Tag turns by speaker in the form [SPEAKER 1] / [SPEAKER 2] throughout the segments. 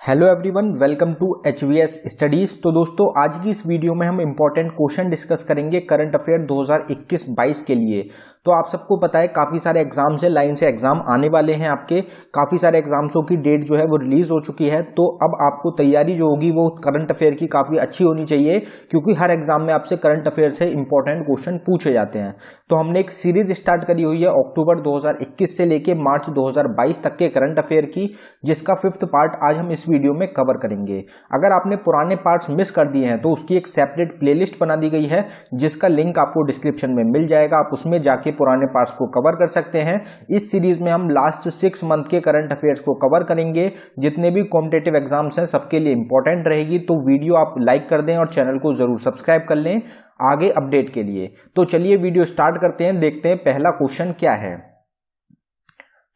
[SPEAKER 1] Hello everyone, welcome to HVS studies. तो दोस्तों, आज की इस वीडियो में हम इंपॉर्टेंट क्वेश्चन डिस्कस करेंगे करंट अफेयर 2021-22 के लिए। तो आप सबको पता है काफ़ी सारे एग्जाम्स हैं, लाइन से एग्जाम आने वाले हैं आपके। काफ़ी सारे एग्जाम्सों की डेट जो है वो रिलीज हो चुकी है। तो अब आपको तैयारी जो होगी वो करंट अफेयर की काफ़ी अच्छी होनी चाहिए, क्योंकि हर एग्जाम में आपसे करंट अफेयर से इंपॉर्टेंट क्वेश्चन पूछे जाते हैं। तो हमने एक सीरीज स्टार्ट करी हुई है अक्टूबर 2021 से लेके मार्च 2022 तक के करंट अफेयर की, जिसका 5th पार्ट आज हम इस वीडियो में कवर करेंगे। अगर आपने पुराने पार्ट्स मिस कर दिए हैं तो उसकी एक सेपरेट प्लेलिस्ट बना दी गई है, जिसका लिंक आपको डिस्क्रिप्शन में मिल जाएगा। आप उसमें जाके पुराने पार्ट्स को कवर कर सकते हैं। इस सीरीज में हम लास्ट 6 मंथ के करंट अफेयर्स को कवर करेंगे। जितने भी कॉम्पिटिटिव एग्जाम्स हैं सबके लिए इंपॉर्टेंट रहेगी। तो वीडियो आप लाइक कर दें और चैनल को जरूर सब्सक्राइब कर लें आगे अपडेट के लिए। तो चलिए वीडियो स्टार्ट करते हैं, देखते हैं पहला क्वेश्चन क्या है।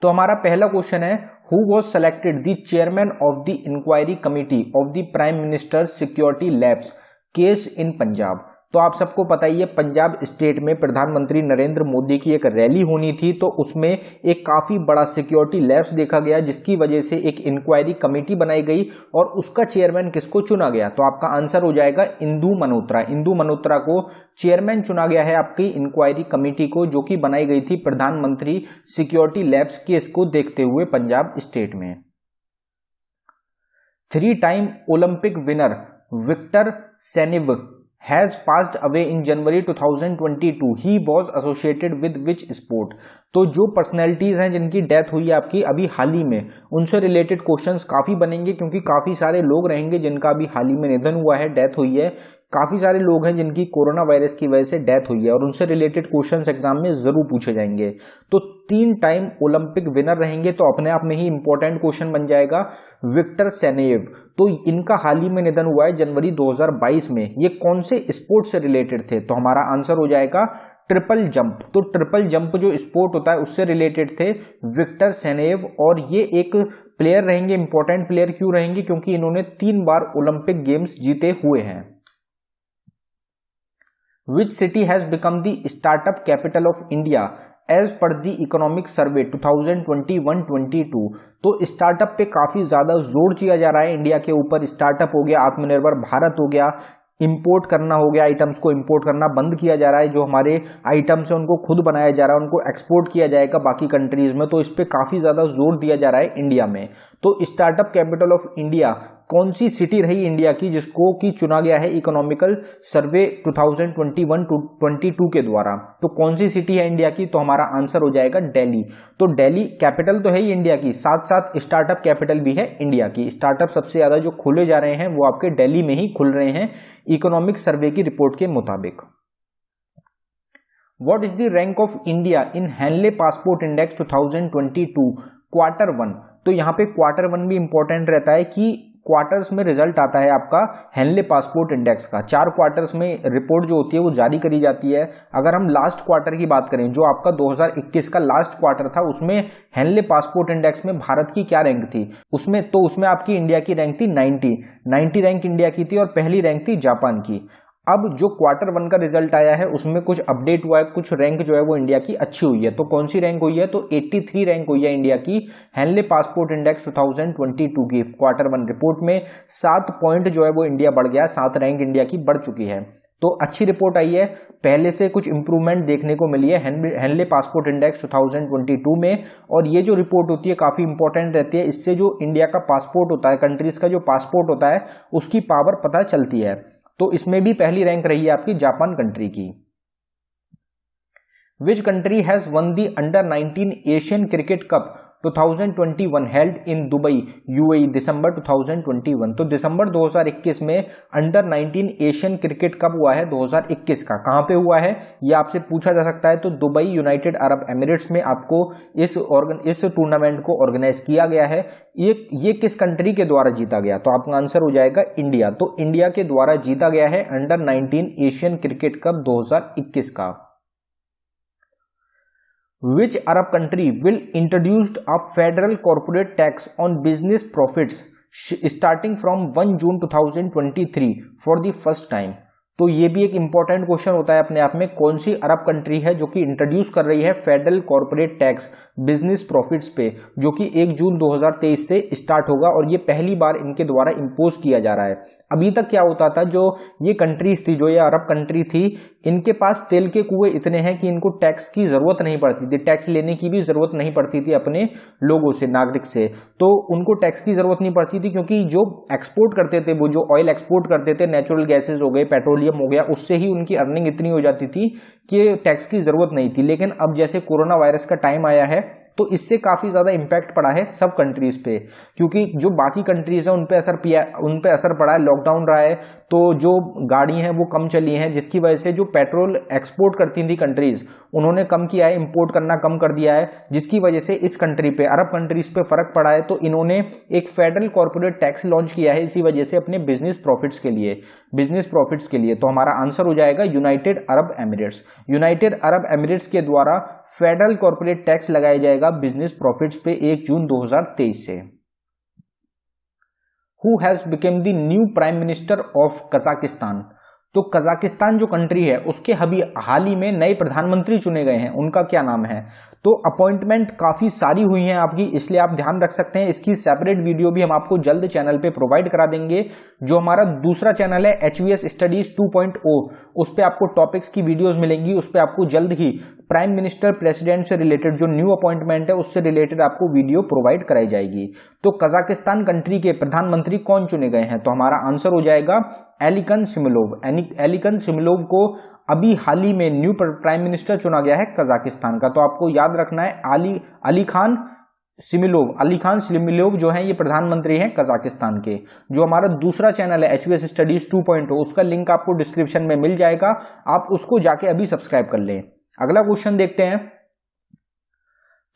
[SPEAKER 1] तो हमारा पहला क्वेश्चन है, who was selected the chairman of the inquiry committee of the prime minister security lapse case in Punjab. तो आप सबको पता ही है, पंजाब स्टेट में प्रधानमंत्री नरेंद्र मोदी की एक रैली होनी थी, तो उसमें एक काफी बड़ा सिक्योरिटी लैब्स देखा गया, जिसकी वजह से एक इंक्वायरी कमेटी बनाई गई और उसका चेयरमैन किसको चुना गया। तो आपका आंसर हो जाएगा इंदु मल्होत्रा। इंदु मल्होत्रा को चेयरमैन चुना गया है आपकी इंक्वायरी कमेटी को, जो कि बनाई गई थी प्रधानमंत्री सिक्योरिटी लैब्स केस को देखते हुए पंजाब स्टेट में। 3 time Olympic winner Victor Saneyev has passed away in January 2022. He was associated with which sport? तो जो पर्सनैलिटीज हैं जिनकी डेथ हुई है आपकी अभी हाल ही में, उनसे रिलेटेड क्वेश्चंस काफी बनेंगे, क्योंकि काफी सारे लोग रहेंगे जिनका अभी हाल ही में निधन हुआ है, डेथ हुई है। काफी सारे लोग हैं जिनकी कोरोना वायरस की वजह से डेथ हुई है और उनसे रिलेटेड क्वेश्चंस एग्जाम में जरूर पूछे जाएंगे। तो 3 टाइम ओलंपिक विनर रहेंगे, तो अपने आप में ही इंपॉर्टेंट क्वेश्चन बन जाएगा विक्टर सेनेव। तो इनका हाल ही में निधन हुआ है जनवरी 2022 में। ये कौन से स्पोर्ट से रिलेटेड थे? तो हमारा आंसर हो जाएगा ट्रिपल जंप। तो ट्रिपल जंप जो स्पोर्ट होता है उससे रिलेटेड थे विक्टर सेनेव, और ये एक प्लेयर रहेंगे, इंपॉर्टेंट प्लेयर क्यों रहेंगे? क्योंकि इन्होंने 3 बार ओलंपिक गेम्स जीते हुए हैं। Which city has become the startup capital of India as per the Economic Survey 2021-22? तो स्टार्टअप पे काफी ज्यादा जोर दिया जा रहा है इंडिया के ऊपर। स्टार्टअप हो गया, आत्मनिर्भर भारत हो गया, इंपोर्ट करना हो गया, आइटम्स को इंपोर्ट करना बंद किया जा रहा है। जो हमारे आइटम्स हैं उनको खुद बनाया जा रहा है, उनको एक्सपोर्ट किया जाएगा बाकी कंट्रीज में। तो इस पे काफी ज्यादा जोर दिया जा रहा है इंडिया में। तो स्टार्टअप कैपिटल ऑफ इंडिया कौन सी सिटी रही इंडिया की जिसको की चुना गया है इकोनॉमिकल सर्वे 2021-22 के द्वारा? तो कौन सी सिटी है इंडिया की? तो हमारा आंसर हो जाएगा दिल्ली। तो दिल्ली कैपिटल तो है ही इंडिया की, साथ साथ स्टार्टअप कैपिटल भी है इंडिया की। स्टार्टअप सबसे ज्यादा जो खोले जा रहे हैं वो आपके दिल्ली में ही खुल रहे हैं इकोनॉमिक सर्वे की रिपोर्ट के मुताबिक। What is the rank of India in Henle passport index 2022 quarter 1? तो यहाँ पे क्वार्टर 1 भी इंपॉर्टेंट रहता है कि क्वार्टर्स में रिजल्ट आता है आपका हैनले पासपोर्ट इंडेक्स का। 4 क्वार्टर्स में रिपोर्ट जो होती है वो जारी करी जाती है। अगर हम लास्ट क्वार्टर की बात करें, जो आपका 2021 का लास्ट क्वार्टर था, उसमें हैनले पासपोर्ट इंडेक्स में भारत की क्या रैंक थी? उसमें आपकी इंडिया की रैंक थी 90 रैंक इंडिया की थी, और पहली रैंक थी जापान की। अब जो क्वार्टर 1 का रिजल्ट आया है उसमें कुछ अपडेट हुआ है, कुछ रैंक जो है वो इंडिया की अच्छी हुई है। तो कौन सी रैंक हुई है? तो 83 रैंक हुई है इंडिया की हैनले पासपोर्ट इंडेक्स 2022 की क्वार्टर 1 रिपोर्ट में। 7 पॉइंट जो है वो इंडिया बढ़ गया, 7 रैंक इंडिया की बढ़ चुकी है। तो अच्छी रिपोर्ट आई है, पहले से कुछ इंप्रूवमेंट देखने को मिली है हैनले पासपोर्ट इंडेक्स 2022 में। और ये जो रिपोर्ट होती है काफी इंपॉर्टेंट रहती है। इससे जो इंडिया का पासपोर्ट होता है, कंट्रीज का जो पासपोर्ट होता है, उसकी पावर पता चलती है। तो इसमें भी पहली रैंक रही है आपकी जापान कंट्री की। Which country has won the under 19 Asian cricket cup 2021 held in Dubai UAE December 2021? तो दिसंबर 2021 में अंडर 19 एशियन क्रिकेट कप हुआ है 2021 का। कहां पे हुआ है ये आपसे पूछा जा सकता है। तो दुबई यूनाइटेड अरब एमिरेट्स में आपको इस टूर्नामेंट को ऑर्गेनाइज किया गया है। ये किस कंट्री के द्वारा जीता गया? तो आपका आंसर हो जाएगा इंडिया। तो इंडिया के द्वारा जीता गया है अंडर 19 एशियन क्रिकेट कप 2021 का। Which Arab country will introduce a federal corporate tax on business profits starting from 1 June 2023 for the first time? तो ये भी एक इंपॉर्टेंट क्वेश्चन होता है अपने आप में, कौन सी अरब कंट्री है जो कि इंट्रोड्यूस कर रही है federal corporate tax business profits पे, जो कि 1 जून 2023 से स्टार्ट होगा और ये पहली बार इनके द्वारा इंपोज किया जा रहा है। अभी तक क्या होता था, जो ये कंट्रीज थी, जो ये अरब कंट्री थी, इनके पास तेल के कुएं इतने हैं कि इनको टैक्स की जरूरत नहीं पड़ती थी, टैक्स लेने की भी जरूरत नहीं पड़ती थी अपने लोगों से, नागरिक से। तो उनको टैक्स की जरूरत नहीं पड़ती थी क्योंकि जो एक्सपोर्ट करते थे, वो जो ऑयल एक्सपोर्ट करते थे, नेचुरल गैसेज हो गए, पेट्रोलियम हो गया, उससे ही उनकी अर्निंग इतनी हो जाती थी कि टैक्स की जरूरत नहीं थी। लेकिन अब जैसे कोरोना वायरस का टाइम आया है तो इससे काफी ज्यादा इंपैक्ट पड़ा है सब कंट्रीज पे, क्योंकि जो बाकी कंट्रीज है उन पे असर पड़ा है, लॉकडाउन रहा है, तो जो गाड़ी हैं वो कम चली हैं, जिसकी वजह से जो पेट्रोल एक्सपोर्ट करती थी कंट्रीज, उन्होंने कम किया है, इंपोर्ट करना कम कर दिया है, जिसकी वजह से इस कंट्री पे, अरब कंट्रीज पे फर्क पड़ा है। तो इन्होंने एक फेडरल कॉर्पोरेट टैक्स लॉन्च किया है इसी वजह से अपने बिजनेस प्रॉफिट्स के लिए। तो हमारा आंसर हो जाएगा United Arab Emirates. United Arab Emirates के द्वारा फेडरल कॉर्पोरेट टैक्स लगाया जाएगा बिजनेस प्रॉफिट्स पे 1 जून 2023 से। Who has become the new prime minister of Kazakhstan? तो कजाकिस्तान जो कंट्री है उसके हाल ही में नए प्रधानमंत्री चुने गए हैं, उनका क्या नाम है? तो अपॉइंटमेंट काफी सारी हुई हैं आपकी, इसलिए आप ध्यान रख सकते हैं। इसकी सेपरेट वीडियो भी हम आपको जल्द चैनल पे प्रोवाइड करा देंगे। जो हमारा दूसरा चैनल है HVS स्टडीज 2.0, उस पे आपको टॉपिक्स की वीडियोस मिलेंगी, उस पे आपको जल्द ही प्राइम मिनिस्टर, प्रेसिडेंट से रिलेटेड जो न्यू अपॉइंटमेंट है उससे रिलेटेड आपको वीडियो प्रोवाइड कराई जाएगी। तो कजाकिस्तान कंट्री के प्रधानमंत्री कौन चुने गए हैं? तो हमारा आंसर हो जाएगा एलिकन सिमिलोव। एलिकन सिमिलोव को अभी हाल ही में न्यू प्राइम मिनिस्टर चुना गया है कजाकिस्तान का। तो आपको याद रखना है अली खान सिमिलोव जो है ये प्रधानमंत्री हैं कजाकिस्तान के। जो हमारा दूसरा चैनल है HVS स्टडीज 2.0, उसका लिंक आपको डिस्क्रिप्शन में मिल जाएगा, आप उसको जाके अभी सब्सक्राइब कर लें। अगला क्वेश्चन देखते हैं।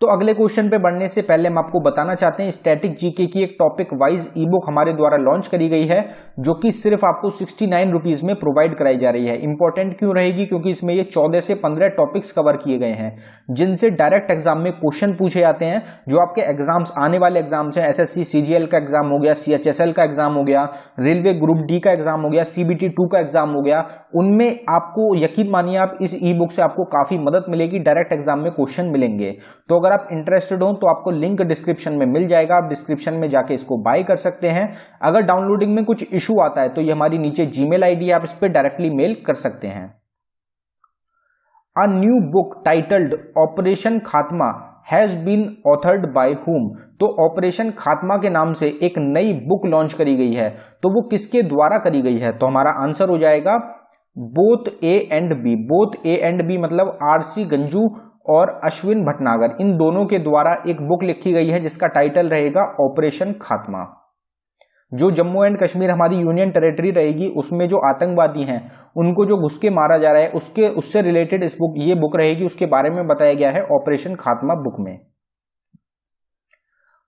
[SPEAKER 1] तो अगले क्वेश्चन पे बढ़ने से पहले हम आपको बताना चाहते हैं, स्टैटिक जीके की एक टॉपिक वाइज ई बुक हमारे द्वारा लॉन्च करी गई है, जो कि सिर्फ आपको 69 रुपीज में प्रोवाइड कराई जा रही है। इंपॉर्टेंट क्यों रहेगी? क्योंकि इसमें ये 14 से 15 टॉपिक्स कवर किए गए हैं, जिनसे डायरेक्ट एग्जाम में क्वेश्चन पूछे जाते हैं। जो आपके एग्जाम्स, आने वाले एग्जाम्स हैं, SSC CGL का एग्जाम हो गया, CHSL का एग्जाम हो गया, रेलवे ग्रुप D का एग्जाम हो गया, CBT 2 का एग्जाम हो गया, उनमें आपको यकीन मानिए आप इस ई बुक से आपको काफी मदद मिलेगी, डायरेक्ट एग्जाम में क्वेश्चन मिलेंगे। तो अगर आप इंटरेस्टेड हो तो आपको लिंक डिस्क्रिप्शन में मिल जाएगा, आप डिस्क्रिप्शन में जाके इसको बाय कर सकते हैं। अगर डाउनलोडिंग में कुछ इशू आता है तो ये हमारी नीचे जीमेल आईडी है, आप इस पे डायरेक्टली मेल कर सकते हैं। A new book titled operation Khatma has been authored by whom? तो ऑपरेशन खात्मा के नाम से एक नई बुक लॉन्च करी गई है, तो वो किसके द्वारा करी गई है? तो हमारा आंसर हो जाएगा both A and B। Both A and B मतलब RC गंजू और अश्विन भटनागर, इन दोनों के द्वारा एक बुक लिखी गई है जिसका टाइटल रहेगा ऑपरेशन खात्मा। जो जम्मू एंड कश्मीर हमारी यूनियन टेरिटरी रहेगी, उसमें जो आतंकवादी हैं उनको जो घुस के मारा जा रहा है, उससे रिलेटेड ये बुक रहेगी, उसके बारे में बताया गया है ऑपरेशन खात्मा बुक में।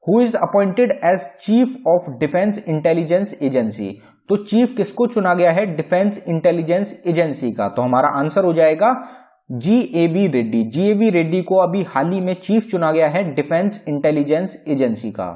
[SPEAKER 1] Who is appointed as chief of defence intelligence agency? तो चीफ किसको चुना गया है डिफेंस इंटेलिजेंस एजेंसी का? तो हमारा आंसर हो जाएगा GAB रेड्डी। GAB रेड्डी को अभी हाल ही में चीफ चुना गया है डिफेंस इंटेलिजेंस एजेंसी का।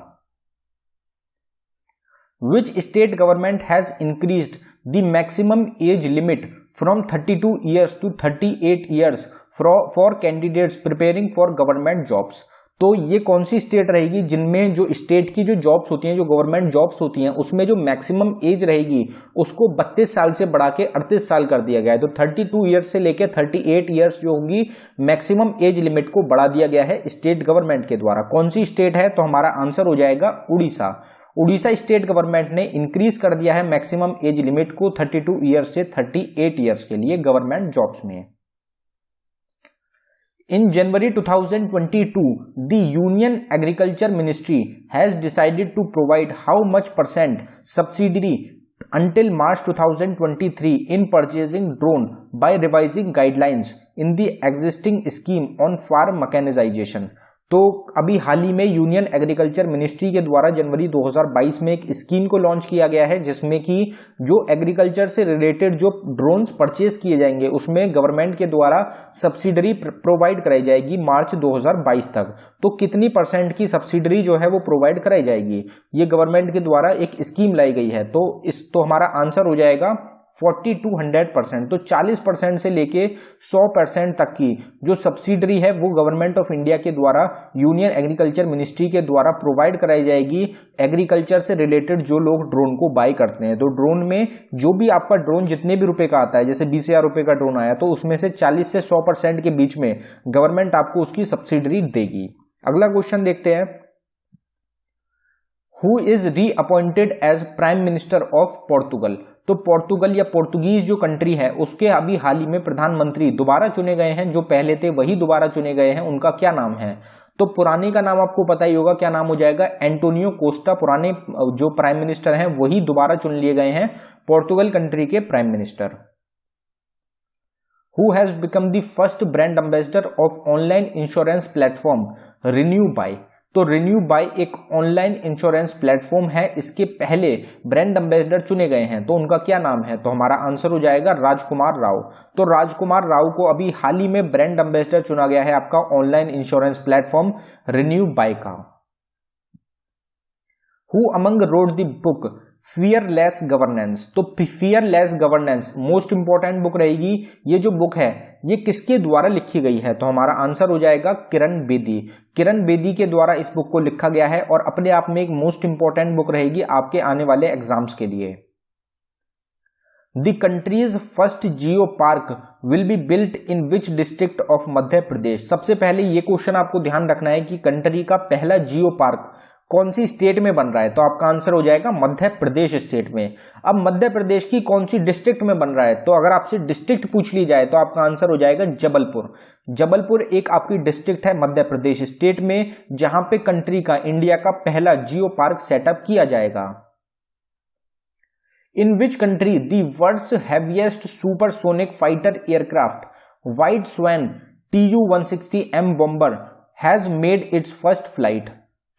[SPEAKER 1] Which state government has increased the maximum age limit from 32 years to 38 years for candidates preparing for government jobs? तो ये कौन सी स्टेट रहेगी जिनमें जो स्टेट की जो जॉब्स होती हैं, जो गवर्नमेंट जॉब्स होती हैं, उसमें जो मैक्सिमम एज रहेगी उसको 32 साल से बढ़ा के 38 साल कर दिया गया है। तो 32 ईयर्स से लेकर 38 ईयर्स जो होगी मैक्सिमम एज लिमिट को बढ़ा दिया गया है स्टेट गवर्नमेंट के द्वारा। कौन सी स्टेट है? तो हमारा आंसर हो जाएगा उड़ीसा। उड़ीसा स्टेट गवर्नमेंट ने इंक्रीज कर दिया है मैक्सिमम एज लिमिट को 32 ईयर्स से 38 ईयर्स के लिए गवर्नमेंट जॉब्स में। In January 2022, the Union Agriculture Ministry has decided to provide how much % subsidy until March 2023 in purchasing drone by revising guidelines in the existing scheme on farm mechanization? तो अभी हाल ही में union agriculture ministry के द्वारा जनवरी 2022 में एक scheme को launch किया गया है, जिसमें कि जो एग्रीकल्चर से रिलेटेड जो ड्रोन्स परचेज किए जाएंगे उसमें गवर्नमेंट के द्वारा सब्सिडरी प्रोवाइड कराई जाएगी मार्च 2022 तक। तो कितनी % की सब्सिडरी जो है वो प्रोवाइड कराई जाएगी, ये गवर्नमेंट के द्वारा एक स्कीम लाई गई है। तो हमारा आंसर हो जाएगा 40 to 100%, तो 40% से लेके 100% तक की जो सब्सिडरी है वो गवर्नमेंट ऑफ इंडिया के द्वारा यूनियन एग्रीकल्चर मिनिस्ट्री के द्वारा प्रोवाइड कराई जाएगी एग्रीकल्चर से रिलेटेड जो लोग ड्रोन को बाय करते हैं। तो ड्रोन में जो भी आपका ड्रोन जितने भी रुपए का आता है, जैसे 20,000 रुपए का ड्रोन आया तो उसमें से 40 से 100% के बीच में गवर्नमेंट आपको उसकी सब्सिडरी देगी। अगला क्वेश्चन देखते हैं, who is reappointed as prime minister of Portugal. तो पोर्तुगल या पोर्तुगीज जो कंट्री है उसके अभी हाल ही में प्रधानमंत्री दोबारा चुने गए हैं, जो पहले थे वही दोबारा चुने गए हैं, उनका क्या नाम है। तो पुराने का नाम आपको पता ही होगा, क्या नाम हो जाएगा, एंटोनियो कोस्टा। पुराने जो प्राइम मिनिस्टर हैं वही दोबारा चुन लिए गए हैं पोर्तुगल कंट्री के prime minister. Who has become the first brand ambassador of online insurance platform renew bye. तो रिन्यू बाय एक ऑनलाइन इंश्योरेंस प्लेटफॉर्म है, इसके पहले ब्रांड एम्बेसडर चुने गए हैं, तो उनका क्या नाम है। तो हमारा आंसर हो जाएगा राजकुमार राव। तो राजकुमार राव को अभी हाल ही में ब्रांड एम्बेसडर चुना गया है आपका online insurance platform renew buy का। Who among wrote the book fearless governance. तो fearless governance most important book रहेगी। ये जो बुक है ये किसके द्वारा लिखी गई है। तो हमारा आंसर हो जाएगा किरण बेदी। किरण बेदी के द्वारा इस बुक को लिखा गया है और अपने आप में एक मोस्ट इंपॉर्टेंट बुक रहेगी आपके आने वाले एग्जाम्स के लिए। The country's first geo park will be built in which district of Madhya Pradesh. सबसे पहले ये क्वेश्चन आपको ध्यान रखना है कि कंट्री का पहला जियो पार्क कौन सी स्टेट में बन रहा है। तो आपका आंसर हो जाएगा मध्य प्रदेश स्टेट में। अब मध्य प्रदेश की कौन सी डिस्ट्रिक्ट में बन रहा है, तो अगर आपसे डिस्ट्रिक्ट पूछ ली जाए तो आपका आंसर हो जाएगा जबलपुर। जबलपुर एक आपकी डिस्ट्रिक्ट है मध्य प्रदेश स्टेट में, जहां पे कंट्री का, इंडिया का पहला जियो पार्क सेटअप किया जाएगा। In which country the world's heaviest supersonic fighter aircraft White Swan Tu-160M bomber has made its first flight.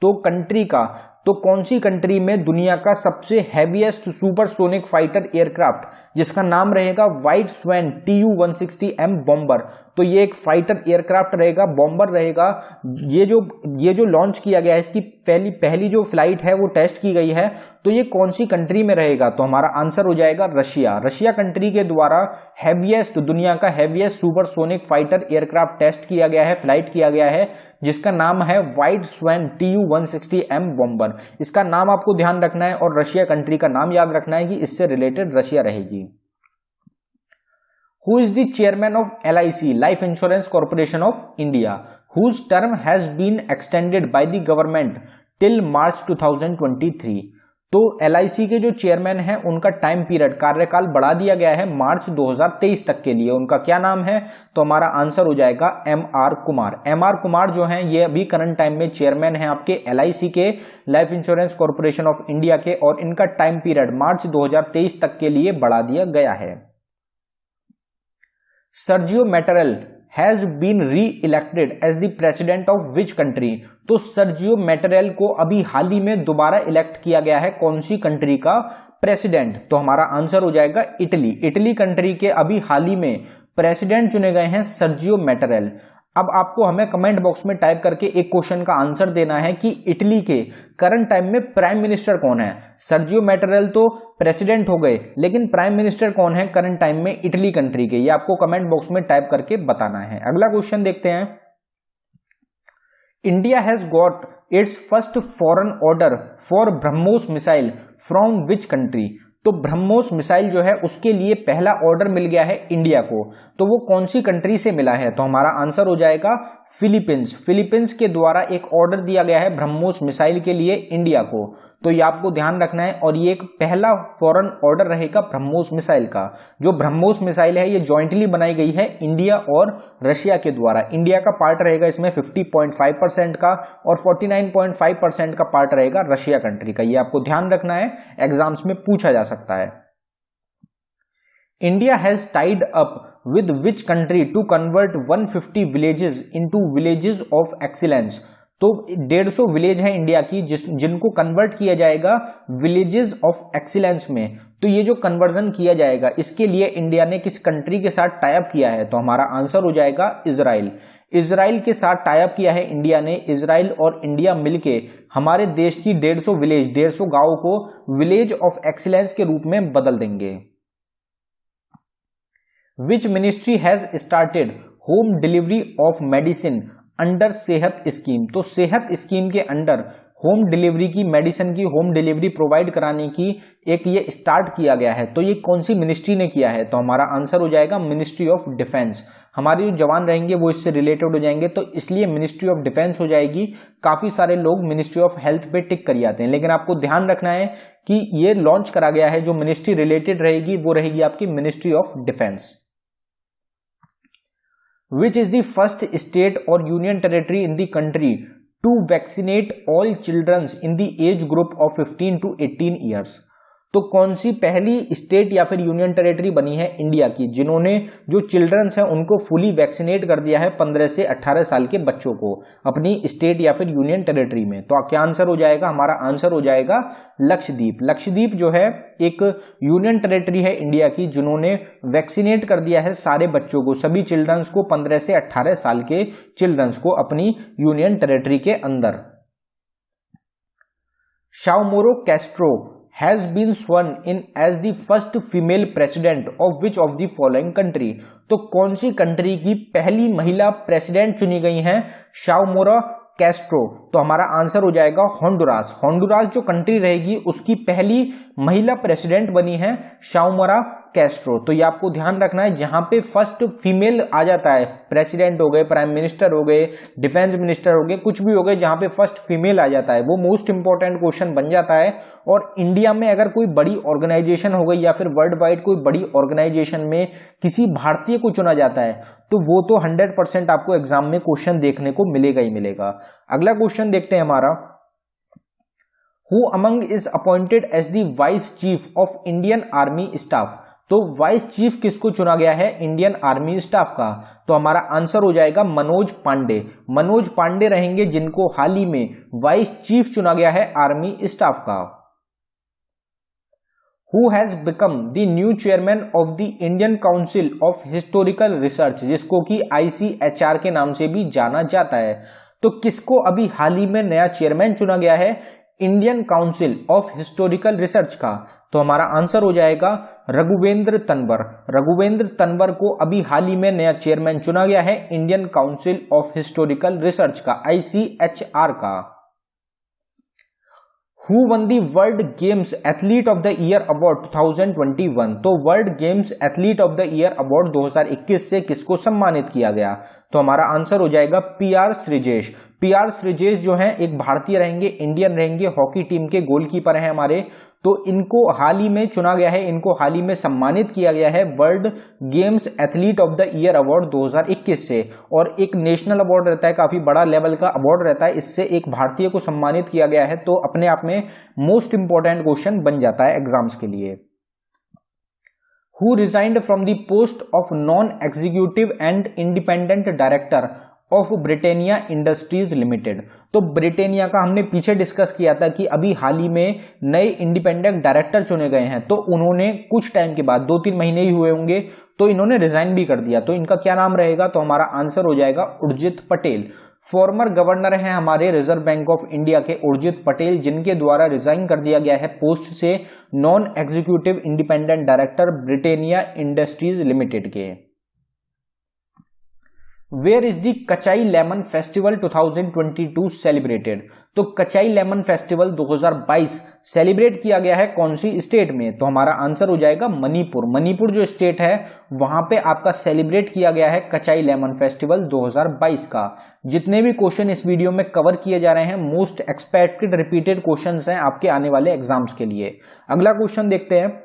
[SPEAKER 1] तो कंट्री का, तो कौन सी कंट्री में दुनिया का सबसे हैवीएस्ट सुपरसोनिक फाइटर एयरक्राफ्ट जिसका नाम रहेगा व्हाइट स्वैन Tu-160M बॉम्बर। तो ये एक फाइटर एयरक्राफ्ट रहेगा, बॉम्बर रहेगा। ये जो लॉन्च किया गया है, इसकी पहली जो फ्लाइट है वो टेस्ट की गई है, तो ये कौन सी कंट्री में रहेगा। तो हमारा आंसर हो जाएगा रशिया। रशिया कंट्री के द्वारा हैवीएस्ट, दुनिया का heaviest supersonic fighter aircraft test किया गया है, फ्लाइट किया गया है, जिसका नाम है व्हाइट स्वैन Tu-160M बॉम्बर। इसका नाम आपको ध्यान रखना है और रशिया कंट्री का नाम याद रखना है कि इससे रिलेटेड रशिया रहेगी। Who is the chairman of LIC, Life Insurance Corporation of India, whose term has been extended by the government till March 2023? तो LIC के जो चेयरमैन हैं उनका टाइम पीरियड, कार्यकाल बढ़ा दिया गया है मार्च 2023 तक के लिए। उनका क्या नाम है। तो हमारा आंसर हो जाएगा MR कुमार। MR कुमार जो हैं ये अभी करंट टाइम में चेयरमैन हैं आपके LIC के, life insurance corporation of India के, और इनका टाइम पीरियड मार्च 2023 तक के लिए बढ़ा दिया गया है। Sergio Mattarella has been re elected as the president of which country. तो सर्जियो मैटेरेल को अभी हाल ही में दोबारा इलेक्ट किया गया है कौन सी कंट्री का प्रेसिडेंट। तो हमारा आंसर हो जाएगा इटली। इटली कंट्री के अभी हाल ही में प्रेसिडेंट चुने गए हैं सर्जियो मैटेरेल। अब आपको हमें कमेंट बॉक्स में टाइप करके एक क्वेश्चन का आंसर देना है कि इटली के करंट टाइम में प्राइम मिनिस्टर कौन है। सर्जियो मैटेरेल तो प्रेसिडेंट हो गए, लेकिन प्राइम मिनिस्टर कौन है करंट टाइम में इटली कंट्री के, ये आपको कमेंट बॉक्स में टाइप करके बताना है। अगला क्वेश्चन देखते हैं, India has got its first foreign order for BrahMos missile from which country. तो ब्रह्मोस मिसाइल जो है उसके लिए पहला ऑर्डर मिल गया है इंडिया को, तो वो कौन सी कंट्री से मिला है। तो हमारा आंसर हो जाएगा फिलीपींस। फिलीपींस के द्वारा एक ऑर्डर दिया गया है ब्रह्मोस मिसाइल के लिए इंडिया को, तो ये आपको ध्यान रखना है। और ये एक पहला फॉरेन ऑर्डर रहेगा ब्रह्मोस मिसाइल का। जो ब्रह्मोस मिसाइल है ये जॉइंटली बनाई गई है इंडिया और रशिया के द्वारा। इंडिया का पार्ट रहेगा इसमें 50.5% का और 49.5% का पार्ट रहेगा रशिया कंट्री का। ये आपको ध्यान रखना है, एग्जाम्स में पूछा जा सकता है। India has tied up with which country to convert 150 villages into villages of excellence। तो 150 विलेज है इंडिया की जिनको कन्वर्ट किया जाएगा विलेजेस ऑफ एक्सीलेंस में। तो ये जो कन्वर्जन किया जाएगा इसके लिए इंडिया ने किस कंट्री के साथ टाई अप किया है। तो हमारा आंसर हो जाएगा इजराइल। इजराइल के साथ टाई अप किया है इंडिया ने। इजराइल और इंडिया मिलके हमारे देश की 150 विलेज, 150 गांवों को विलेज ऑफ एक्सीलेंस के रूप में बदल देंगे। Which ministry has started home delivery of medicine under सेहत स्कीम। तो सेहत स्कीम के अंडर होम डिलीवरी की, मेडिसिन की होम डिलीवरी प्रोवाइड कराने की एक ये स्टार्ट किया गया है। तो ये कौन सी मिनिस्ट्री ने किया है? तो हमारा आंसर हो जाएगा मिनिस्ट्री ऑफ डिफेंस। हमारे जो जवान रहेंगे वो इससे रिलेटेड हो जाएंगे, तो इसलिए मिनिस्ट्री ऑफ डिफेंस हो जाएगी। काफी सारे लोग मिनिस्ट्री ऑफ हेल्थ पे टिक कर जाते हैं, लेकिन आपको ध्यान रखना है कि ये लॉन्च करा गया है, जो मिनिस्ट्री रिलेटेड रहेगी वो रहेगी आपकी ministry of defence. Which is the first state or union territory in the country to vaccinate all children in the age group of 15 to 18 years? तो कौन सी पहली स्टेट या फिर यूनियन टेरिटरी बनी है इंडिया की जिन्होंने जो चिल्ड्रंस हैं उनको फुली वैक्सीनेट कर दिया है 15 से 18 साल के बच्चों को अपनी स्टेट या फिर यूनियन टेरिटरी में? तो क्या आंसर हो जाएगा? हमारा आंसर हो जाएगा लक्षद्वीप। लक्षद्वीप जो है एक यूनियन टेरिटरी है इंडिया की जिन्होंने वैक्सीनेट कर दिया है सारे बच्चों को, सभी चिल्ड्रंस को, 15 से 18 साल के चिल्ड्रंस को अपनी यूनियन टेरिटरी के अंदर। शाओमोरो Castro has been sworn in as the first female president of which of the following country? तो कौन सी कंट्री की पहली महिला प्रेसिडेंट चुनी गई हैं शाओमोरो कैस्ट्रो? तो हमारा आंसर हो जाएगा होंडुरास। होंडुरास जो कंट्री रहेगी उसकी पहली महिला प्रेसिडेंट बनी है शाओमोरो कैस्ट्रो। तो ये आपको ध्यान रखना है, जहां पे फर्स्ट फीमेल आ जाता है, प्रेसिडेंट हो गए, प्राइम मिनिस्टर हो गए, डिफेंस मिनिस्टर हो गए, कुछ भी हो गए, जहां पे फर्स्ट फीमेल आ जाता है वो मोस्ट इंपॉर्टेंट क्वेश्चन बन जाता है। और इंडिया में अगर कोई बड़ी ऑर्गेनाइजेशन हो गई या फिर वर्ल्ड वाइड कोई बड़ी ऑर्गेनाइजेशन में किसी भारतीय को चुना जाता है तो वो तो 100% आपको एग्जाम में क्वेश्चन देखने को मिलेगा ही मिलेगा। अगला क्वेश्चन देखते हैं हमारा, who among is appointed as the vice chief of Indian army staff? तो वाइस चीफ किसको चुना गया है इंडियन आर्मी स्टाफ का? तो हमारा आंसर हो जाएगा मनोज पांडे। मनोज पांडे रहेंगे जिनको हाल ही में वाइस चीफ चुना गया है आर्मी स्टाफ का। Who has become the new chairman of the Indian Council of Historical Research, जिसको कि ICHR के नाम से भी जाना जाता है? तो किसको अभी हाल ही में नया चेयरमैन चुना गया है Indian council of historical research का? तो हमारा आंसर हो जाएगा रघुवेंद्र तन्वर। रघुवेंद्र तन्वर को अभी हाल ही में नया चेयरमैन चुना गया है Indian council of historical research का, ICHR का। Who won the World Games Athlete of the Year Award 2021? तो world games athlete of the year award 2021 से किसको सम्मानित किया गया? तो हमारा आंसर हो जाएगा PR श्रीजेश। PR श्रीजेश जो हैं एक भारतीय रहेंगे, इंडियन रहेंगे, हॉकी टीम के गोलकीपर हैं हमारे। तो इनको हाल ही में चुना गया है, इनको हाल ही में सम्मानित किया गया है world games athlete of the year award 2021 से। और एक नेशनल अवार्ड रहता है, काफी बड़ा लेवल का अवार्ड रहता है, इससे एक भारतीय को सम्मानित किया गया है। तो अपने आप में मोस्ट इंपॉर्टेंट क्वेश्चन बन जाता है एग्जाम्स के लिए। Who resigned from the post of non-executive and independent director of Britannia Industries limited? तो ब्रिटेनिया का हमने पीछे डिस्कस किया था कि अभी हाल ही में नए इंडिपेंडेंट डायरेक्टर चुने गए हैं, तो उन्होंने कुछ टाइम के बाद, 2-3 महीने ही हुए होंगे, तो इन्होंने रिजाइन भी कर दिया। तो इनका क्या नाम रहेगा? तो हमारा आंसर हो जाएगा उर्जित पटेल। फॉर्मर गवर्नर हैं हमारे रिजर्व बैंक ऑफ इंडिया के उर्जित पटेल, जिनके द्वारा रिजाइन कर दिया गया है पोस्ट से non executive independent director Britannia Industries Limited के। Where is the Kachai lemon festival 2022 celebrated? तो कचाई लेमन फेस्टिवल 2022 सेलिब्रेट किया गया है कौन सी स्टेट में? तो हमारा आंसर हो जाएगा मणिपुर। मणिपुर जो स्टेट है वहां पे आपका सेलिब्रेट किया गया है कचाई लेमन फेस्टिवल 2022 का। जितने भी क्वेश्चन इस वीडियो में कवर किए जा रहे हैं मोस्ट एक्सपेक्टेड रिपीटेड क्वेश्चंस हैं आपके आने वाले एग्जाम्स के लिए। अगला क्वेश्चन देखते हैं,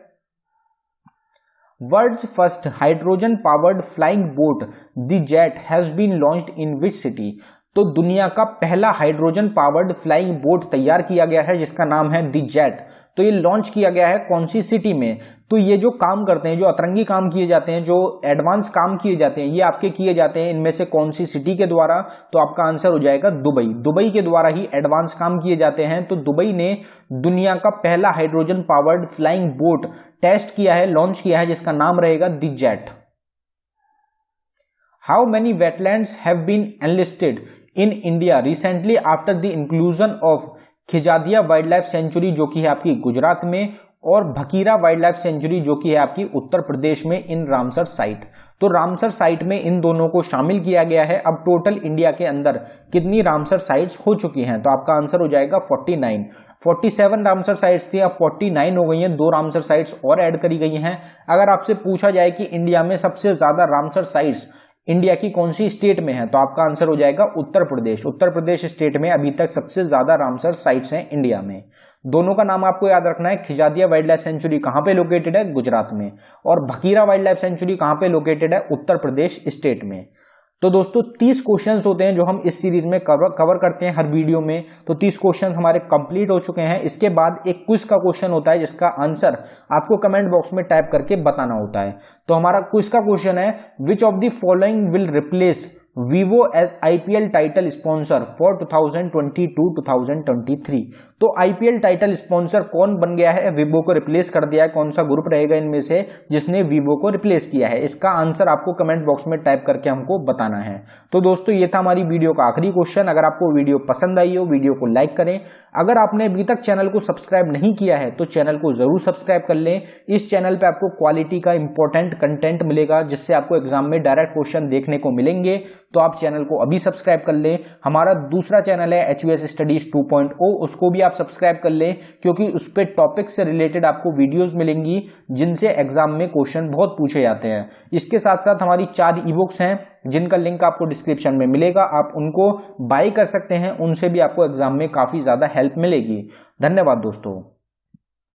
[SPEAKER 1] world's first hydrogen powered flying boat the jet has been launched in which city? तो दुनिया का पहला हाइड्रोजन पावर्ड फ्लाइंग बोट तैयार किया गया है जिसका नाम है द जेट। तो ये लॉन्च किया गया है कौन सी सिटी में? तो ये जो काम करते हैं, जो अतरंगी काम किए जाते हैं, जो एडवांस काम किए जाते हैं, ये आपके किए जाते हैं इनमें से कौन सी सिटी के द्वारा? तो आपका आंसर हो जाएगा दुबई। दुबई के द्वारा ही एडवांस काम किए जाते हैं। तो दुबई ने दुनिया का पहला hydrogen powered flying boat test किया है, लॉन्च किया है, जिसका नाम रहेगा the jet. How many wetlands have been enlisted in India recently after the inclusion of Khijadiya wildlife sanctuary, जो कि है आपकी गुजरात में, और भकीरा वाइल्ड लाइफ सेंचुरी जो कि है आपकी उत्तर प्रदेश में इन रामसर साइट। तो रामसर साइट में इन दोनों को शामिल किया गया है। अब टोटल इंडिया के अंदर कितनी रामसर साइट्स हो चुकी हैं, तो आपका आंसर हो जाएगा 49। 47 रामसर साइट्स थी, अब 49 हो गई हैं, 2 रामसर साइट्स और ऐड करी गई हैं। अगर आपसे पूछा जाए कि इंडिया में सबसे ज्यादा रामसर साइट्स इंडिया की कौन सी स्टेट में है, तो आपका आंसर हो जाएगा उत्तर प्रदेश। उत्तर प्रदेश स्टेट में अभी तक सबसे ज्यादा रामसर साइट्स हैं इंडिया में। दोनों का नाम आपको याद रखना है। खिजादिया वाइल्ड लाइफ सेंचुरी कहां पे लोकेटेड है, गुजरात में, और भकीरा वाइल्ड लाइफ सेंचुरी कहां पे लोकेटेड है, उत्तर प्रदेश स्टेट में। तो दोस्तों 30 क्वेश्चंस होते हैं जो हम इस सीरीज में कवर करते हैं हर वीडियो में। तो 30 क्वेश्चंस हमारे कंप्लीट हो चुके हैं। इसके बाद एक क्विज का क्वेश्चन होता है जिसका आंसर आपको कमेंट बॉक्स में टाइप करके बताना होता है। तो हमारा क्विज का क्वेश्चन है, which of the following will replace Vivo as IPL title sponsor for 2022-2023। तो IPL टाइटल स्पॉन्सर कौन बन गया है, Vivo को रिप्लेस कर दिया है, कौन सा ग्रुप रहेगा इनमें से जिसने Vivo को रिप्लेस किया है? इसका आंसर आपको कमेंट बॉक्स में टाइप करके हमको बताना है। तो दोस्तों ये था हमारी वीडियो का आखिरी क्वेश्चन। अगर आपको वीडियो पसंद आई हो, वीडियो को लाइक करें। अगर आपने अभी तक चैनल को सब्सक्राइब नहीं किया है तो चैनल को जरूर सब्सक्राइब कर लें। इस चैनल पे आपको क्वालिटी का इंपॉर्टेंट कंटेंट मिलेगा जिससे आपको एग्जाम में डायरेक्ट क्वेश्चन देखने को मिलेंगे। तो आप चैनल को अभी सब्सक्राइब कर लें। हमारा दूसरा चैनल है HVS स्टडीज 2.0, उसको भी आप सब्सक्राइब कर लें क्योंकि उस पे टॉपिक से रिलेटेड आपको वीडियोस मिलेंगी जिनसे एग्जाम में क्वेश्चन बहुत पूछे जाते हैं। इसके साथ साथ हमारी 4 ई-बुक्स हैं जिनका लिंक आपको डिस्क्रिप्शन में मिलेगा, आप उनको बाय कर सकते हैं, उनसे भी आपको एग्जाम में काफी ज्यादा हेल्प मिलेगी। धन्यवाद दोस्तों।